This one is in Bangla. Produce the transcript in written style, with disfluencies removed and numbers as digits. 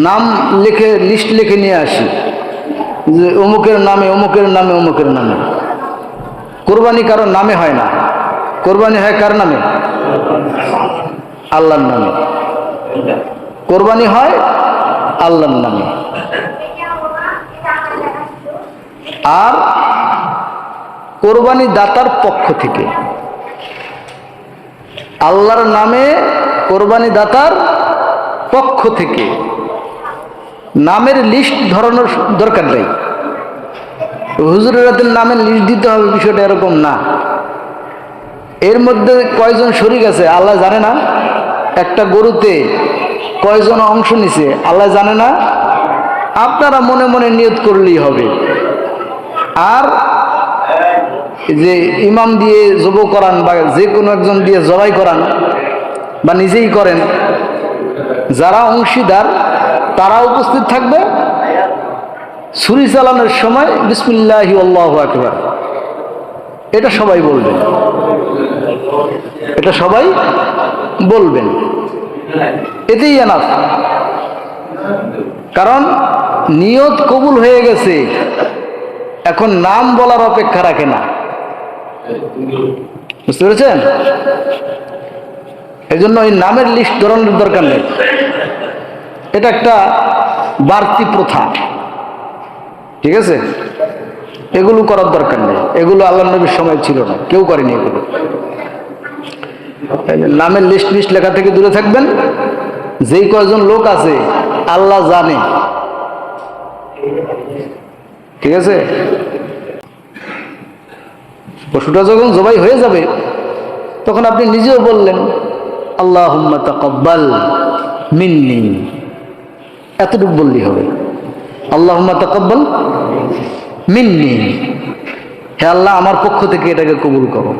নাম লিখে লিস্ট লিখে নিয়ে আসি যে অমুকের নামে অমুকের নামে অমুকের নামে। কোরবানি কারোর নামে হয় না, কোরবানি হয় কার নামে? আল্লাহর নামে। কোরবানি হয় আল্লাহর নামে। আর কোরবানি দাতার পক্ষ থেকে, আল্লাহর নামে কোরবানি দাতার পক্ষ থেকে। নামের লিস্ট ধরানোর দরকার নেই, হুজুরের নামের লিস্ট দিতে হবে বিষয়টা এরকম না। এর মধ্যে কয়জন শরীক আছে আল্লাহ জানে না? একটা গরুতে কয়জন অংশ নিছে আল্লাহ জানে না? আপনারা মনে মনে নিয়ত করলেই হবে। আর যে ইমাম দিয়ে জব করান বা যে কোনো একজন দিয়ে জবাই করান বা নিজেই করেন, যারা অংশীদার তারা উপস্থিত থাকবে। ছুরি চালানোর সময় বিসমিল্লাহি আল্লাহু আকবার, এটা সবাই বলবেন, এটা সবাই বলবেন, এতেই এনাফ। কারণ নিয়ত কবুল হয়ে গেছে, এখন নাম বলার অপেক্ষা রাখে না। বুঝতে পেরেছেন? এই জন্য ওই নামের লিস্ট ধরানোর দরকার নেই। এটা একটা বাড়তি প্রথা, ঠিক আছে? এগুলো করার দরকার নেই, এগুলো আল্লাহর নবীর সময় ছিল না, কেউ করেনি এগুলো। নামের লিস্ট লেখা থেকে দূরে থাকবেন। যেই কয়জন লোক আছে আল্লাহ জানে, ঠিক আছে? পশুটা যখন জবাই হয়ে যাবে তখন আপনি নিজেও বললেন আল্লাহুম্মা তাকাব্বাল মিন্নি, এতটুকু বললেই হবে। আল্লাহুম্মা তাকাব্বাল মিন্নি, হে আল্লাহ আমার পক্ষ থেকে এটাকে কবুল করো।